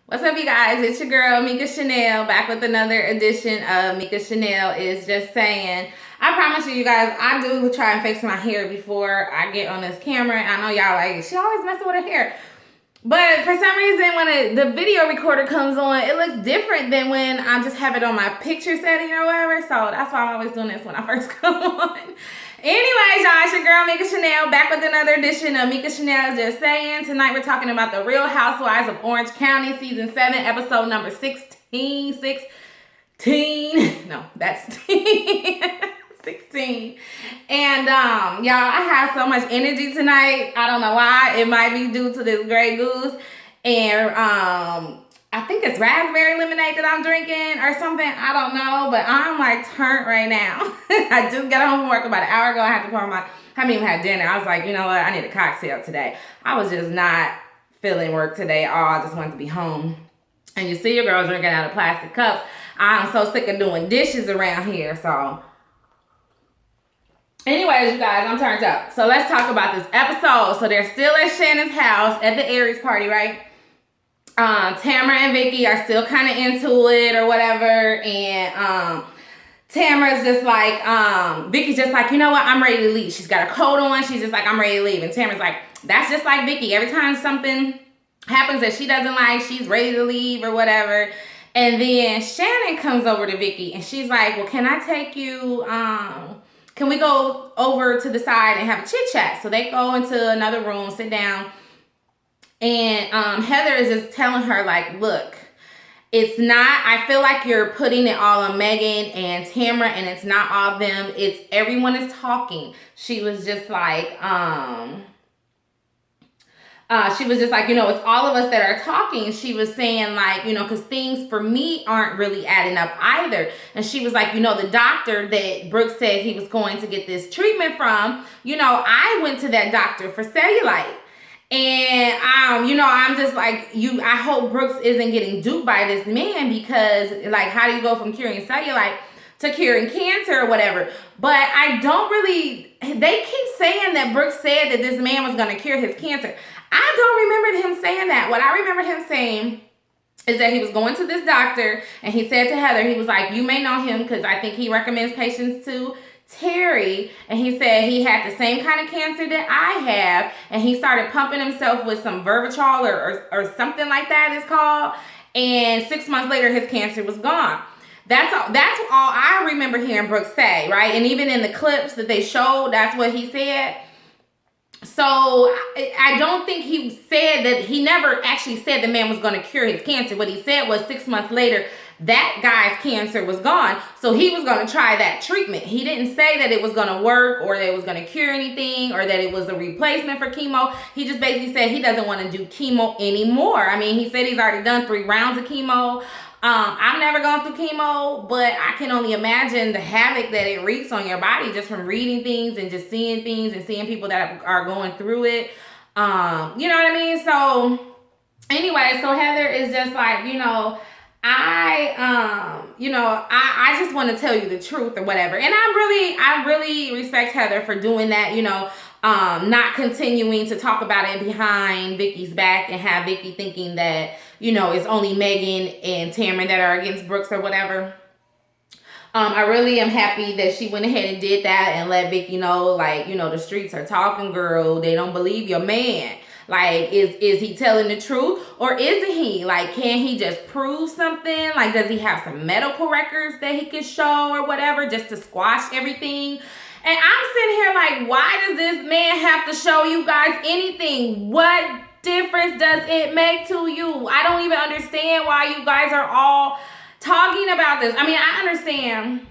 What's up, you guys? It's your girl, Mika Chanel, back with another edition of Mika Chanel Is Just Saying. I promise you guys, I do try and fix my hair before I get on this camera. I know y'all like, she always messing with her hair. But for some reason, when the video recorder comes on, it looks different than when I just have it on my picture setting or whatever. So that's why I'm always doing this when I first come on. Anyways, y'all, it's your girl, Mika Chanel, back with another edition of Mika Chanel Is Just Saying. Tonight, we're talking about The Real Housewives of Orange County, Season 7, Episode number 16. No, that's 16. And y'all, I have so much energy tonight. I don't know why. It might be due to this Grey Goose and I think it's raspberry lemonade that I'm drinking or something. I don't know, but I'm like turned right now. I just got home from work about an hour ago. I had to pour I haven't even had dinner. I was like, you know what? I need a cocktail today. I was just not feeling work today at all. I just wanted to be home. And you see your girl drinking out of plastic cups. I'm so sick of doing dishes around here. So anyways, you guys, I'm turned up. So let's talk about this episode. So they're still at Shannon's house at the Aries party, right? Tamara and Vikki are still kind of into it or whatever. And Tamara's just like, Vicki's just like, you know what? I'm ready to leave. She's got a coat on. She's just like, I'm ready to leave. And Tamara's like, that's just like Vikki. Every time something happens that she doesn't like, she's ready to leave or whatever. And then Shannon comes over to Vikki and she's like, well, can I take you, can we go over to the side and have a chit chat? So they go into another room, sit down. And Heather is just telling her, like, look, it's not, I feel like you're putting it all on Megan and Tamara, and it's not all them. It's everyone is talking. She was just like, you know, it's all of us that are talking. She was saying, like, you know, because things for me aren't really adding up either. And she was like, you know, the doctor that Brooks said he was going to get this treatment from, you know, I went to that doctor for cellulite. And, you know, I'm just like, I hope Brooks isn't getting duped by this man because, like, how do you go from curing cellulite to curing cancer or whatever? But I don't really, they keep saying that Brooks said that this man was going to cure his cancer. I don't remember him saying that. What I remember him saying is that he was going to this doctor and he said to Heather, he was like, you may know him because I think he recommends patients to Terry, and he said he had the same kind of cancer that I have, and he started pumping himself with some Vivitrol or something like that it's called, and 6 months later his cancer was gone. That's all I remember hearing Brooks say, right? And even in the clips that they showed, that's what he said. So I don't think he said that, he never actually said the man was going to cure his cancer. What he said was 6 months later, that guy's cancer was gone. So he was going to try that treatment. He didn't say that it was going to work or that it was going to cure anything or that it was a replacement for chemo. He just basically said he doesn't want to do chemo anymore. I mean, he said he's already done 3 rounds of chemo. I've never gone through chemo, but I can only imagine the havoc that it wreaks on your body just from reading things and just seeing things and seeing people that are going through it. You know what I mean? So anyway, so Heather is just like, you know, I just want to tell you the truth or whatever. And I really respect Heather for doing that, you know, not continuing to talk about it behind Vicki's back and have Vikki thinking that, you know, it's only Megan and Tamara that are against Brooks or whatever. I really am happy that she went ahead and did that and let Vikki know, like, you know, the streets are talking, girl. They don't believe your man. Like, is he telling the truth or isn't he? Like, can he just prove something? Like, does he have some medical records that he can show or whatever just to squash everything? And I'm sitting here like, why does this man have to show you guys anything? What difference does it make to you? I don't even understand why you guys are all talking about this. I mean, I understand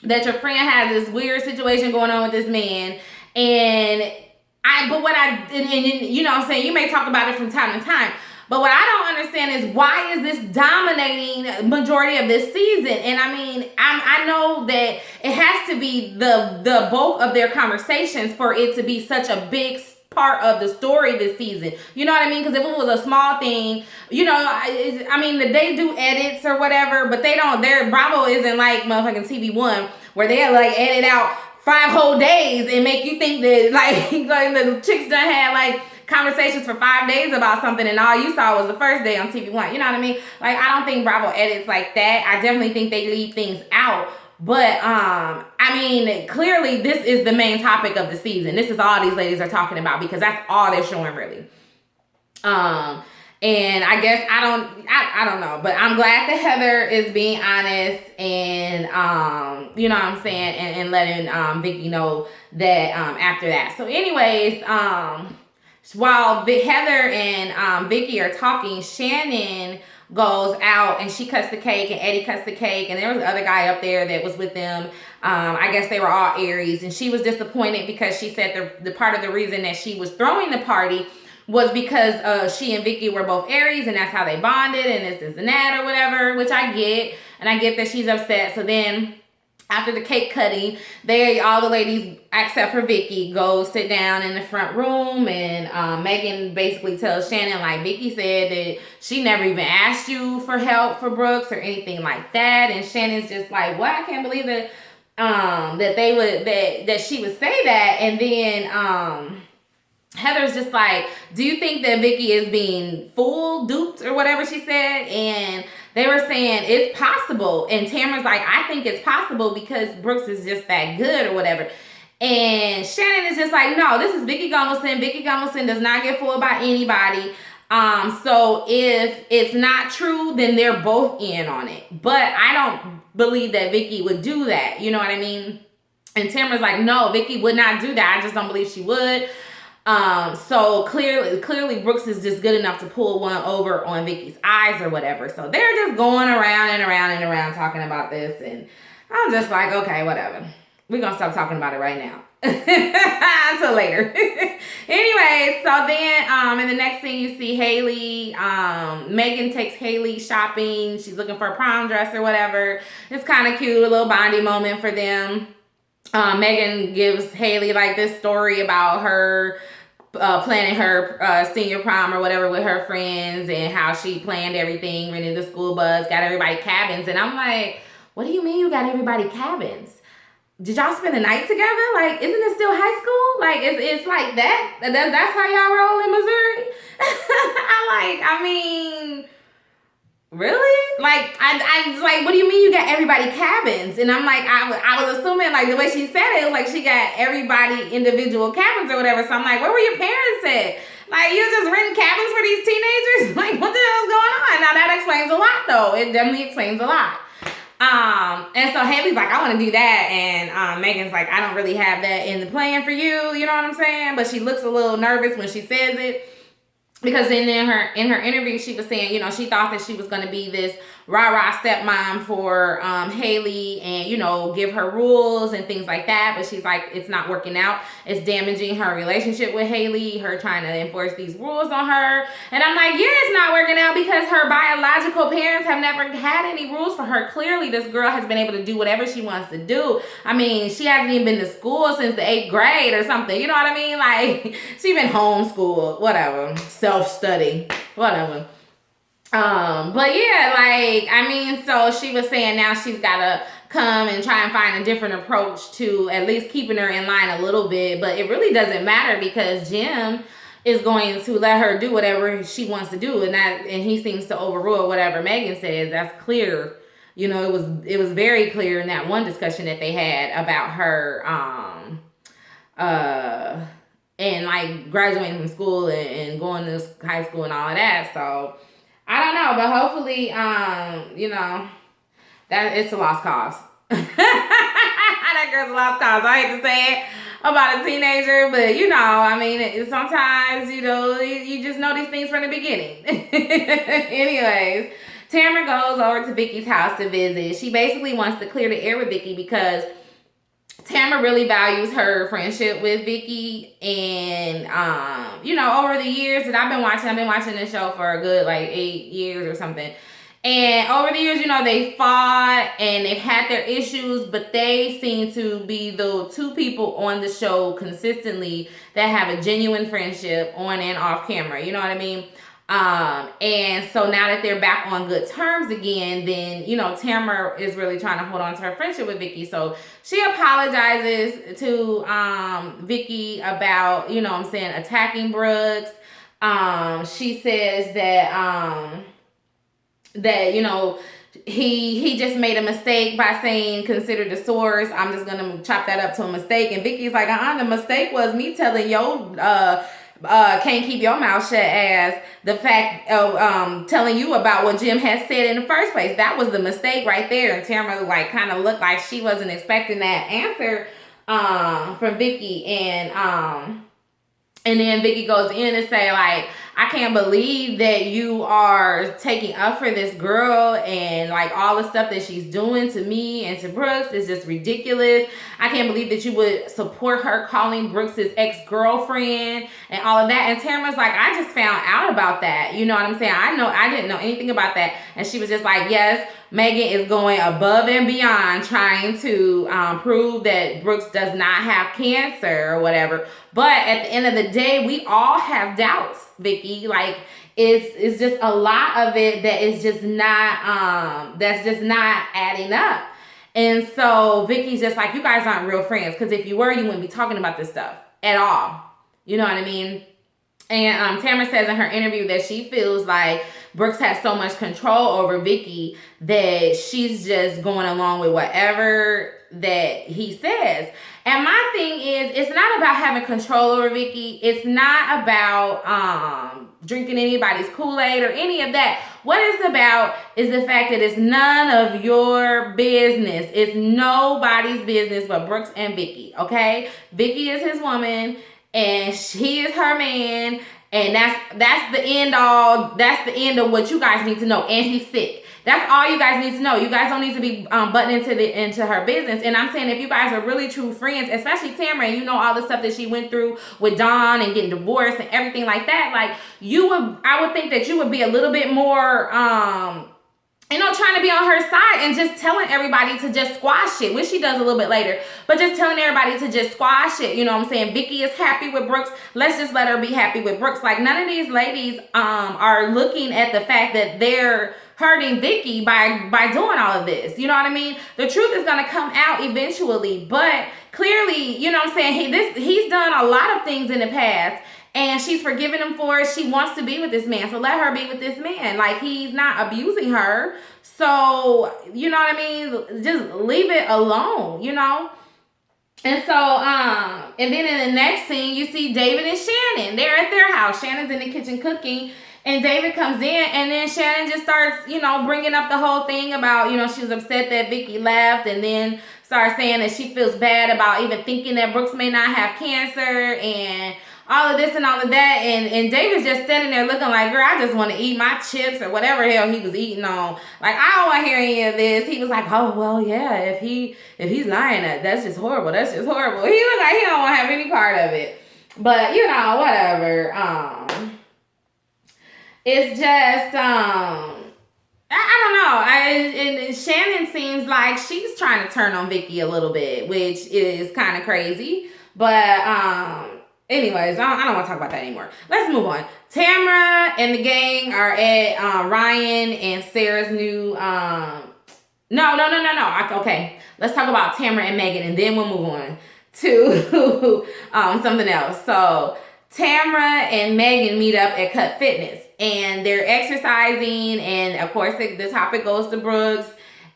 that your friend has this weird situation going on with this man, and you know what I'm saying, you may talk about it from time to time, but what I don't understand is why is this dominating majority of this season? And I mean, I know that it has to be the bulk of their conversations for it to be such a big part of the story this season. You know what I mean? Because if it was a small thing, you know, I mean, they do edits or whatever, but their Bravo isn't like motherfucking TV One where they like edit out 5 whole days and make you think that like the chicks done had like conversations for 5 days about something and all you saw was the first day on TV1. You know what I mean? Like, I don't think Bravo edits like that. I definitely think they leave things out. But, I mean, clearly this is the main topic of the season. This is all these ladies are talking about because that's all they're showing, really. And I guess I don't know, but I'm glad that Heather is being honest and, you know what I'm saying, and letting, Vikki know that, after that. So anyways, while Heather and, Vikki are talking, Shannon goes out and she cuts the cake and Eddie cuts the cake, and there was the other guy up there that was with them. I guess they were all Aries, and she was disappointed because she said the part of the reason that she was throwing the party was because she and Vikki were both Aries, and that's how they bonded, and this and that or whatever, which I get, and I get that she's upset. So then after the cake cutting, all the ladies except for Vikki go sit down in the front room, and Megan basically tells Shannon, like, Vikki said that she never even asked you for help for Brooks or anything like that, and Shannon's just like, what? I can't believe that that she would say that. And then Heather's just like, do you think that Vikki is being fooled, duped, or whatever she said? And they were saying it's possible. And Tamara's like, I think it's possible because Brooks is just that good or whatever. And Shannon is just like, no, this is Vikki Gunvalson. Vikki Gunvalson does not get fooled by anybody. So if it's not true, then they're both in on it. But I don't believe that Vikki would do that. You know what I mean? And Tamara's like, no, Vikki would not do that. I just don't believe she would. So clearly Brooks is just good enough to pull one over on Vicki's eyes or whatever. So they're just going around and around and around talking about this. And I'm just like, okay, whatever. We're going to stop talking about it right now. Until later. Anyway, so then in the next scene you see Haley. Megan takes Haley shopping. She's looking for a prom dress or whatever. It's kind of cute. A little bonding moment for them. Megan gives Haley like this story about her planning her senior prom or whatever with her friends, and how she planned everything, rented the school bus, got everybody cabins. And I'm like, what do you mean you got everybody cabins? Did y'all spend the night together? Like, isn't it still high school? Like, it's like that? That's how y'all roll in Missouri? I mean, really? Like, I was like, what do you mean you got everybody cabins? And I'm like, I was assuming, like, the way she said it was like she got everybody individual cabins or whatever. So I'm like, where were your parents at? Like, you're just renting cabins for these teenagers? Like, what the hell is going on? Now, that explains a lot, though. It definitely explains a lot. And so Haley's like, I want to do that. And Megan's like, I don't really have that in the plan for you. You know what I'm saying? But she looks a little nervous when she says it. Because in her interview, she was saying, you know, she thought that she was going to be this rah-rah stepmom for Haley and, you know, give her rules and things like that. But she's like, it's not working out. It's damaging her relationship with Haley, her trying to enforce these rules on her. And I'm like, yeah, it's not working out because her biological parents have never had any rules for her. Clearly, this girl has been able to do whatever she wants to do. I mean, she hasn't even been to school since the 8th grade or something. You know what I mean? Like, she's been homeschooled, whatever. Self-study, whatever. But yeah, like, I mean, so she was saying now she's got to come and try and find a different approach to at least keeping her in line a little bit. But it really doesn't matter because Jim is going to let her do whatever she wants to do. And he seems to overrule whatever Megan says. That's clear. You know, it was very clear in that one discussion that they had about her, and like graduating from school and going to high school and all of that. So I don't know, but hopefully, you know, that it's a lost cause. That girl's a lost cause. I hate to say it about a teenager, but you know, I mean, sometimes, you know, you just know these things from the beginning. Anyways, Tamara goes over to Vicki's house to visit. She basically wants to clear the air with Vikki because Tamara really values her friendship with Vikki, and you know, over the years that I've been watching this show for a good like 8 years or something. And over the years, you know, they fought and they've had their issues, but they seem to be the two people on the show consistently that have a genuine friendship on and off camera. You know what I mean? And so now that they're back on good terms again, then, Tamara is really trying to hold on to her friendship with Vikki. So she apologizes to Vikki about, attacking Brooks. She says that he just made a mistake by saying consider the source. I'm just gonna chop that up to a mistake. And Vicky's like, the mistake was me telling yo can't keep your mouth shut as the fact of telling you about what Jim had said in the first place. That was the mistake right there. And Tamara like kind of looked like she wasn't expecting that answer from Vicki. And then Vicki goes in and say, like, I can't believe that you are taking up for this girl, and like all the stuff that she's doing to me and to Brooks is just ridiculous. I can't believe that you would support her calling Brooks' ex-girlfriend and all of that. And Tamara's like, I just found out about that. You know what I'm saying? I didn't know anything about that. And she was just like, yes, Megan is going above and beyond trying to prove that Brooks does not have cancer or whatever. But at the end of the day, we all have doubts, Vicki. Like, it's just a lot of it that is just not that's just not adding up. And so Vicky's just like, you guys aren't real friends, because if you were, you wouldn't be talking about this stuff at all. You know what I mean? And Tamara says in her interview that she feels like Brooks has so much control over Vicki that she's just going along with whatever that he says. And my thing is, it's not about having control over Vicki. It's not about drinking anybody's Kool-Aid or any of that. What it's about is the fact that it's none of your business. It's nobody's business but Brooks and Vicki, okay? Vicki is his woman, and she is her man, and that's the end all. That's the end of what you guys need to know. And he's sick. That's all you guys need to know. You guys don't need to be butting into her business. And I'm saying, if you guys are really true friends, especially Tamara, and you know all the stuff that she went through with Don and getting divorced and everything like that, like I would think that you would be a little bit more trying to be on her side and just telling everybody to just squash it, which she does a little bit later, but just telling everybody to just squash it. You know what I'm saying? Vicki is happy with Brooks. Let's just let her be happy with Brooks. Like, none of these ladies are looking at the fact that they're hurting Vicki by doing all of this. You know what I mean? The truth is going to come out eventually, but clearly, you know what I'm saying, he's done a lot of things in the past, and she's forgiven him for it. She wants to be with this man, so let her be with this man. Like, he's not abusing her. So, you know what I mean? Just leave it alone, And so, and then in the next scene, you see David and Shannon. They're at their house. Shannon's in the kitchen cooking, and David comes in, and then Shannon just starts, bringing up the whole thing about, she was upset that Vicki left, and then starts saying that she feels bad about even thinking that Brooks may not have cancer, and all of this and all of that. And David's just standing there looking like, girl, I just want to eat my chips or whatever the hell he was eating on. Like, I don't want to hear any of this. He was like, oh, well, yeah, if he's lying, that's just horrible. That's just horrible. He looked like he don't want to have any part of it. But, whatever. It's just, I don't know. And Shannon seems like she's trying to turn on Vicki a little bit, which is kind of crazy. But, anyways, I don't want to talk about that anymore. Let's move on. Tamara and the gang are at Ryan and Sarah's new... No. Okay, let's talk about Tamara and Megan, and then we'll move on to something else. So Tamara and Megan meet up at Cut Fitness, and they're exercising, and of course this topic goes to Brooks,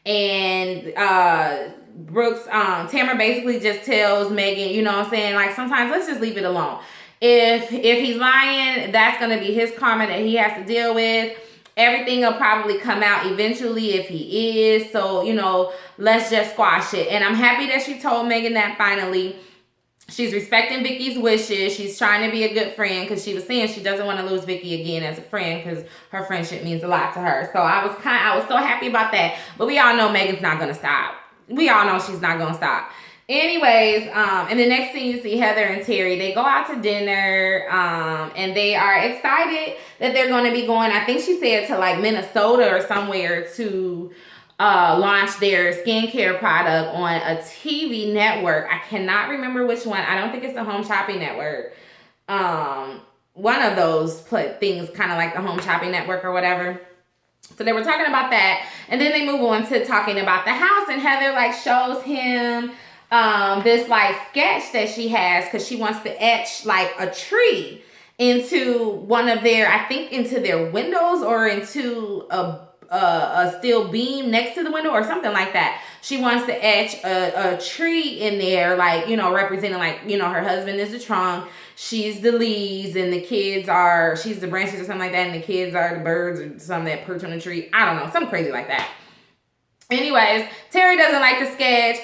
and Brooks, Tamara basically just tells Megan, you know what I'm saying, like, sometimes let's just leave it alone. If he's lying, that's going to be his karma that he has to deal with. Everything will probably come out eventually if he is. So, let's just squash it. And I'm happy that she told Megan that finally. She's respecting Vicki's wishes. She's trying to be a good friend, because she was saying she doesn't want to lose Vicki again as a friend, because her friendship means a lot to her. So I was so happy about that. But we all know Megan's not going to stop. We all know she's not going to stop. Anyways, in the next scene, you see Heather and Terry. They go out to dinner, and they are excited that they're going to be going, I think she said, to like Minnesota or somewhere to launch their skincare product on a TV network. I cannot remember which one. I don't think it's the Home Shopping Network. one of those things, kind of like the Home Shopping Network or whatever. So they were talking about that, and then they move on to talking about the house, and Heather like shows him this like sketch that she has because she wants to etch like a tree into one of their, I think into their windows or into a steel beam next to the window or something like that. She wants to etch a tree in there, like, you know, representing like, you know, her husband is the trunk, she's the leaves, and the kids are, she's the branches or something like that, and the kids are the birds or something that perch on the tree. I don't know, something crazy like that. Anyways, Terry doesn't like the sketch.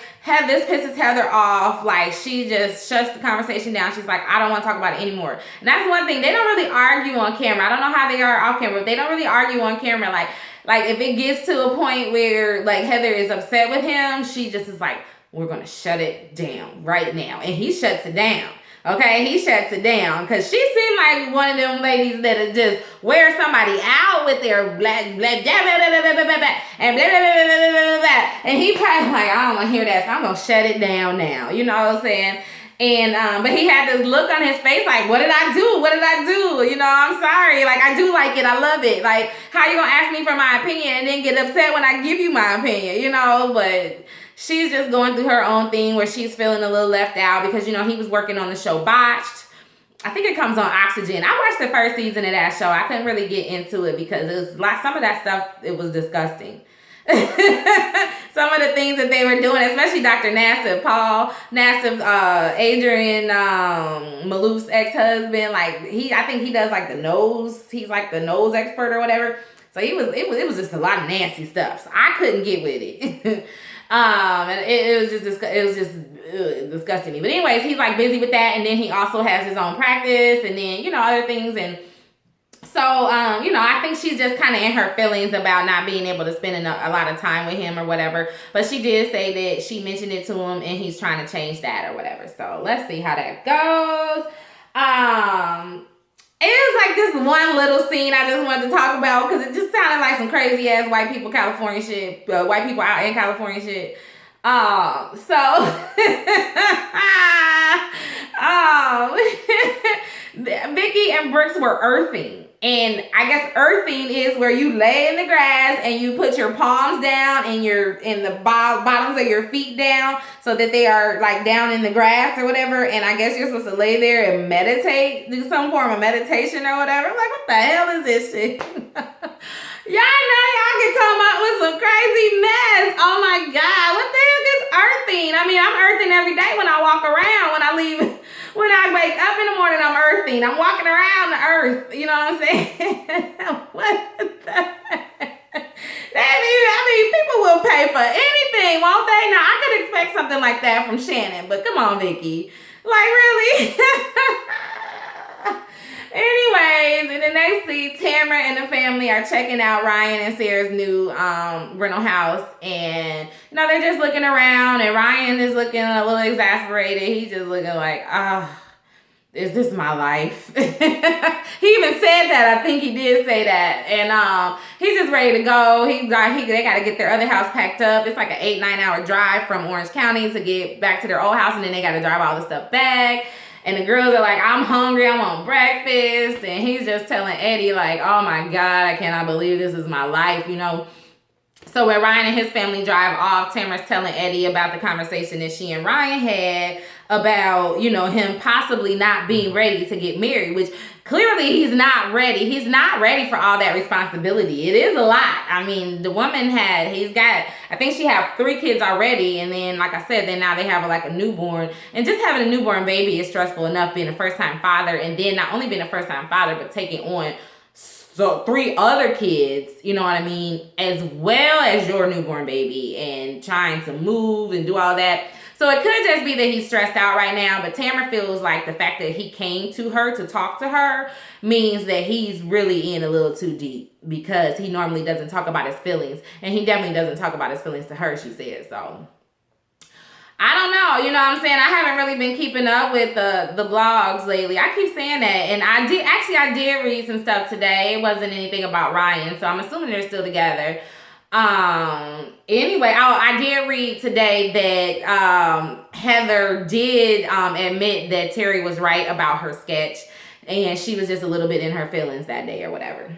This pisses Heather off. Like, she just shuts the conversation down. She's like, I don't want to talk about it anymore. And that's one thing. They don't really argue on camera. I don't know how they are off camera, but they don't really argue on camera. Like if it gets to a point where like Heather is upset with him, she just is like, we're going to shut it down right now. And he shuts it down. Okay, he shuts it down because she seemed like one of them ladies that'll just wear somebody out with their blah, blah, blah, blah, blah, blah, blah, blah, blah, and blah, blah, blah, blah, blah, blah. And he probably like, I don't want to hear that, so I'm going to shut it down now. You know what I'm saying? And, but he had this look on his face like, what did I do? What did I do? You know, I'm sorry. Like, I do like it. I love it. Like, how you going to ask me for my opinion and then get upset when I give you my opinion, you know? But she's just going through her own thing where she's feeling a little left out because, you know, he was working on the show Botched. I think it comes on Oxygen. I watched the first season of that show. I couldn't really get into it because it was like some of that stuff, it was disgusting. Some of the things that they were doing, especially Dr. Nassif, Paul Nassif, Adrian Malouf's ex-husband, like I think he does like the nose. He's like the nose expert or whatever. So it was just a lot of nasty stuff. So I couldn't get with it. And it was just disgusting me. But anyways, he's like busy with that, and then he also has his own practice, and then, you know, other things. And so, you know, I think she's just kind of in her feelings about not being able to spend a lot of time with him or whatever. But she did say that she mentioned it to him, and he's trying to change that or whatever. So let's see how that goes. It was like this one little scene I just wanted to talk about because it just sounded like some crazy ass white people California shit, white people out in California shit. Vikki and Brooks were earthing. And I guess earthing is where you lay in the grass and you put your palms down and the bottoms of your feet down so that they are like down in the grass or whatever. And I guess you're supposed to lay there and meditate, do some form of meditation or whatever. I'm like, what the hell is this shit? Y'all know y'all can come up with some crazy mess. Oh my God, what the heck is earthing? I mean, I'm earthing every day when I walk around, when I leave, when I wake up in the morning, I'm earthing. I'm walking around the earth, you know what I'm saying? What the heck? I mean, people will pay for anything, won't they? Now, I could expect something like that from Shannon, but come on, Vikki. Like, really? Anyways, in the next scene, Tamara and the family are checking out Ryan and Sarah's new rental house. And, you know, they're just looking around. And Ryan is looking a little exasperated. He's just looking like, is this my life? He even said that. I think he did say that. And he's just ready to go. They got to get their other house packed up. It's like an 8-9 hour drive from Orange County to get back to their old house. And then they got to drive all the stuff back. And the girls are like, I'm hungry, I want breakfast. And he's just telling Eddie like, oh my God, I cannot believe this is my life, you know. So when Ryan and his family drive off, Tamara's telling Eddie about the conversation that she and Ryan had about, you know, him possibly not being ready to get married, which clearly he's not ready. He's not ready for all that responsibility. It is a lot. I mean, the woman I think she had 3 kids already. And then, like I said, then now they have like a newborn. And just having a newborn baby is stressful enough, being a first-time father. And then not only being a first-time father, but taking on 3 other kids, you know what I mean, as well as your newborn baby, and trying to move and do all that. So it could just be that he's stressed out right now, but Tamara feels like the fact that he came to her to talk to her means that he's really in a little too deep, because he normally doesn't talk about his feelings, and he definitely doesn't talk about his feelings to her, she said. So I don't know, you know what I'm saying? I haven't really been keeping up with the blogs lately. I keep saying that, and I did read some stuff today. It wasn't anything about Ryan, so I'm assuming they're still together. Anyway, I did read today that Heather did admit that Terry was right about her sketch. and she was just a little bit in her feelings that day or whatever.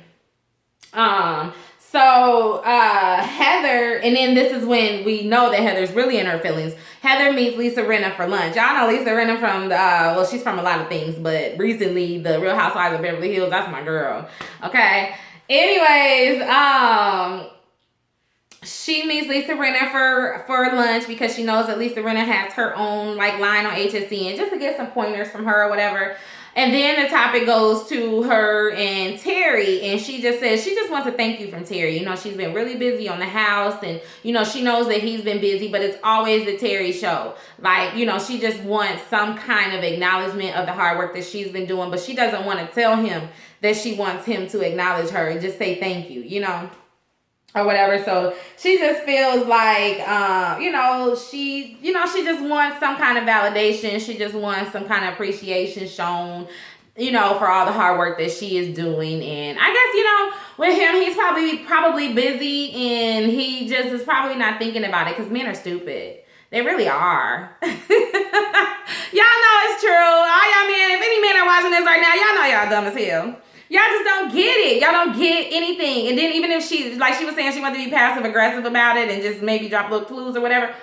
So Heather, and then this is when we know that Heather's really in her feelings. Heather meets Lisa Rinna for lunch. Y'all know Lisa Rinna from the, well, she's from a lot of things, but recently the Real Housewives of Beverly Hills, that's my girl. Okay. Anyways, she meets Lisa Rinna for lunch because she knows that Lisa Rinna has her own like line on HSN, just to get some pointers from her or whatever. And then the topic goes to her and Terry, and she just says she just wants to thank you from Terry. You know, she's been really busy on the house, and, you know, she knows that he's been busy, but it's always the Terry show. Like, you know, she just wants some kind of acknowledgement of the hard work that she's been doing, but she doesn't want to tell him that she wants him to acknowledge her and just say thank you, you know, or whatever. So she just feels like, she just wants some kind of validation. She just wants some kind of appreciation shown, you know, for all the hard work that she is doing. And I guess, you know, with him, he's probably busy, and he just is probably not thinking about it, because men are stupid. They really are. Y'all know it's true. All y'all men, if any men are watching this right now, y'all know y'all dumb as hell. Y'all just don't get it. Y'all don't get anything. And then even if she, like she was saying, she wanted to be passive aggressive about it and just maybe drop little clues or whatever,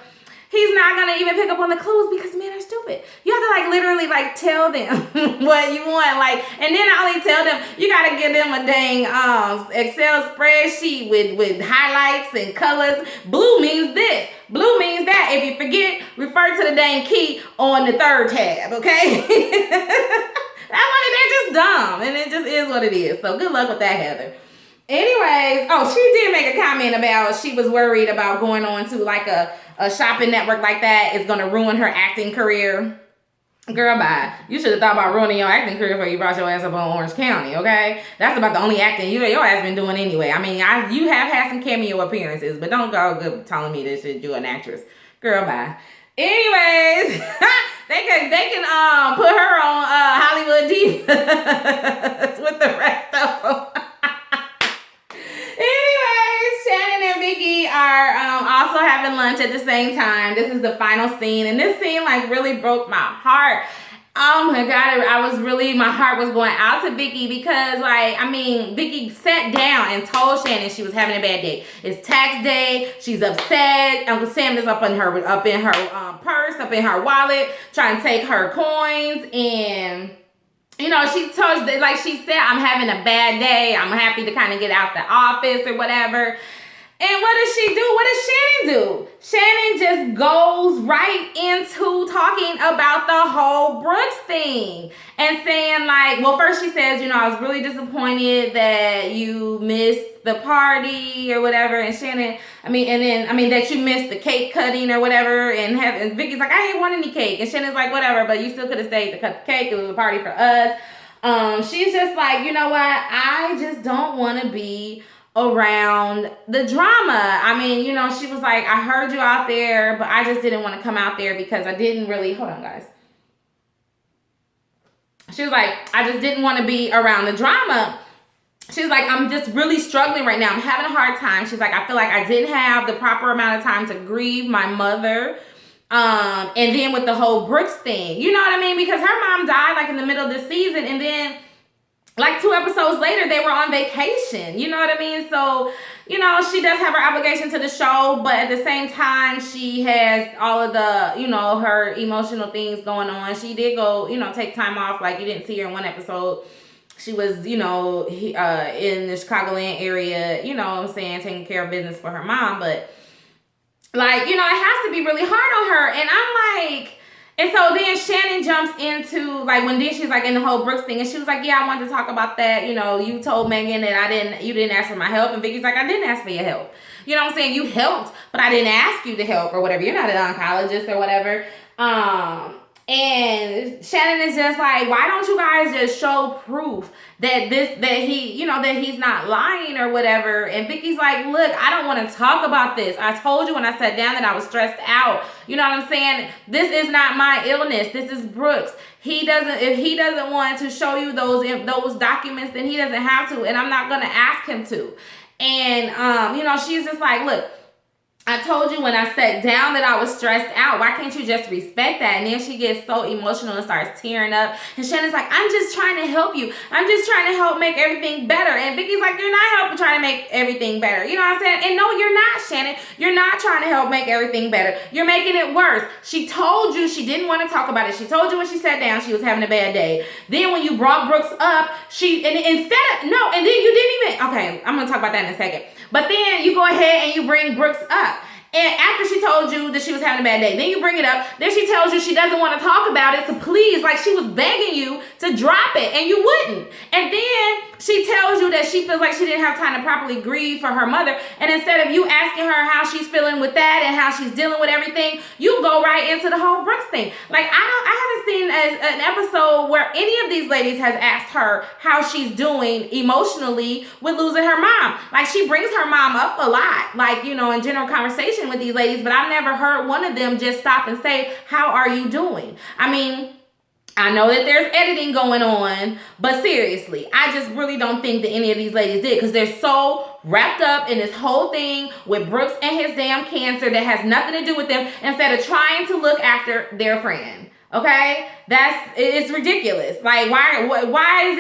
he's not going to even pick up on the clues because men are stupid. You have to like literally like tell them what you want. Like, and then not only tell them, you got to give them a dang Excel spreadsheet with highlights and colors. Blue means this. Blue means that. If you forget, refer to the dang key on the third tab, okay? That's why they're just dumb, and it just is what it is. So good luck with that, Heather. Anyways, she did make a comment about she was worried about going on to like a shopping network like that is going to ruin her acting career. Girl, bye. You should have thought about ruining your acting career before you brought your ass up on Orange County, okay? That's about the only acting your ass been doing anyway. I mean, you have had some cameo appearances, but don't go telling me that you're an actress. Girl, bye. Anyways, they can put her on Hollywood Divas with the rest of them. Anyways, Shannon and Vikki are also having lunch at the same time. This is the final scene, and this scene like really broke my heart. Oh my God, my heart was going out to Vikki because Vikki sat down and told Shannon she was having a bad day. It's tax day, she's upset. Uncle Sam is up in her purse, up in her wallet, trying to take her coins, and you know, she told, like she said, I'm having a bad day. I'm happy to kind of get out the office or whatever. And what does she do? What does Shannon do? Shannon just goes right into talking about the whole Brooks thing and saying like, well, first she says, you know, I was really disappointed that you missed the party or whatever. And Shannon, that you missed the cake cutting or whatever. And Vicki's like, I didn't want any cake. And Shannon's like, whatever, but you still could have stayed to cut the cake. It was a party for us. She's just like, you know what? I just don't want to be around the drama. I mean, you know, she was like, I heard you out there, but I just didn't want to come out there because I didn't really, hold on guys. She was like, I just didn't want to be around the drama. She's like, I'm just really struggling right now. I'm having a hard time. She's like, I feel like I didn't have the proper amount of time to grieve my mother. And then with the whole Brooks thing, you know what I mean? Because her mom died like in the middle of the season, and then like 2 episodes later, they were on vacation. You know what I mean? So, you know, she does have her obligation to the show, but at the same time, she has all of the, you know, her emotional things going on. She did go, you know, take time off. Like, you didn't see her in one episode. She was, you know, in the Chicagoland area, you know what I'm saying, taking care of business for her mom. But, like, you know, it has to be really hard on her. And I'm like, and so then Shannon jumps into, like, when then she's, like, in the whole Brooks thing, and she was like, yeah, I wanted to talk about that. You know, you told Megan that you didn't ask for my help. And Vicki's like, I didn't ask for your help. You know what I'm saying? You helped, but I didn't ask you to help or whatever. You're not an oncologist or whatever. And Shannon is just like, why don't you guys just show proof that he's not lying or whatever? And Vicki's like, look, I don't want to talk about this. I told you when I sat down that I was stressed out. You know what I'm saying? This is not my illness. This is Brooks. If he doesn't want to show you those documents, then he doesn't have to, and I'm not going to ask him to. And, you know, she's just like, look, I told you when I sat down that I was stressed out. Why can't you just respect that? And then she gets so emotional and starts tearing up. And Shannon's like, I'm just trying to help you. I'm just trying to help make everything better. And Vicki's like, you're not trying to make everything better. You know what I'm saying? And no, you're not, Shannon. You're not trying to help make everything better. You're making it worse. She told you she didn't want to talk about it. She told you when she sat down she was having a bad day. Then when you brought Brooks up, and then you didn't even, okay, I'm going to talk about that in a second. But then you go ahead and you bring Brooks up. And after she told you that she was having a bad day, then you bring it up. Then she tells you she doesn't want to talk about it. So please, like she was begging you to drop it and you wouldn't. And then she tells you that she feels like she didn't have time to properly grieve for her mother. And instead of you asking her how she's feeling with that and how she's dealing with everything, you go right into the whole Brooks thing. Like I haven't seen an episode where any of these ladies has asked her how she's doing emotionally with losing her mom. Like she brings her mom up a lot, like, you know, in general conversation with these ladies, but I've never heard one of them just stop and say, how are you doing? I mean, I know that there's editing going on, but seriously, I just really don't think that any of these ladies did, because they're so wrapped up in this whole thing with Brooks and his damn cancer that has nothing to do with them, instead of trying to look after their friend. Okay, it's ridiculous. Like, why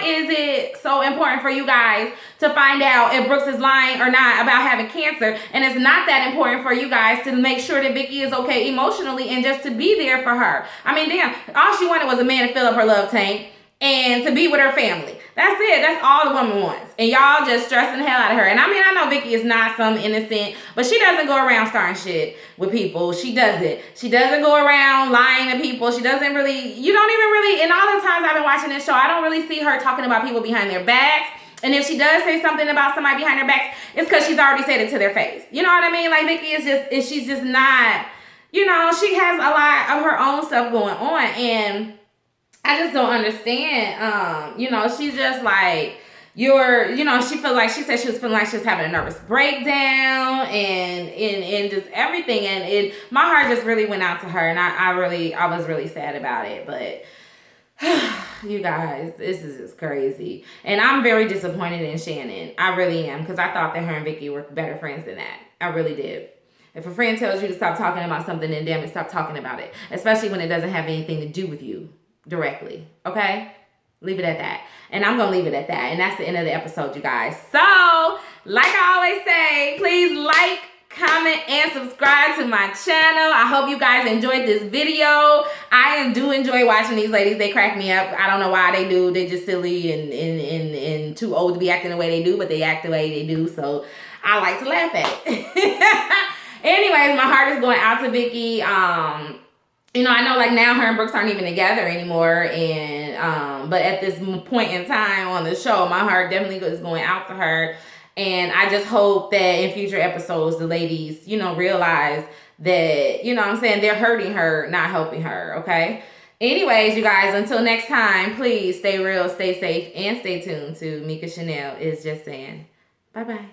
is it so important for you guys to find out if Brooks is lying or not about having cancer, and it's not that important for you guys to make sure that Vicki is okay emotionally and just to be there for her? I mean, damn, all she wanted was a man to fill up her love tank and to be with her family. That's it. That's all the woman wants. And y'all just stressing the hell out of her. And I mean, I know Vicki is not some innocent, but she doesn't go around starting shit with people. She doesn't. She doesn't go around lying to people. She doesn't really, you don't even really, in all the times I've been watching this show, I don't really see her talking about people behind their backs. And if she does say something about somebody behind their backs, it's because she's already said it to their face. You know what I mean? Like, Vicki she's just not, you know, she has a lot of her own stuff going on. And I just don't understand. You know, she's just like, she said she was feeling like she was having a nervous breakdown and just everything. And my heart just really went out to her. And I was really sad about it. But you guys, this is just crazy. And I'm very disappointed in Shannon. I really am. Because I thought that her and Vicki were better friends than that. I really did. If a friend tells you to stop talking about something, then damn it, stop talking about it. Especially when it doesn't have anything to do with you directly. Okay? Leave it at that. And I'm going to leave it at that. And that's the end of the episode, you guys. So, like I always say, please like, comment, and subscribe to my channel. I hope you guys enjoyed this video. I do enjoy watching these ladies. They crack me up. I don't know why they do. They're just silly and too old to be acting the way they do, but they act the way they do. So, I like to laugh at it. Anyways, my heart is going out to Vicki. You know, I know like now her and Brooks aren't even together anymore, and but at this point in time on the show, my heart definitely is going out to her. And I just hope that in future episodes, the ladies, you know, realize that, you know what I'm saying, they're hurting her, not helping her, okay? Anyways, you guys, until next time, please stay real, stay safe, and stay tuned to Mika Chanel Is Just Saying. Bye-bye.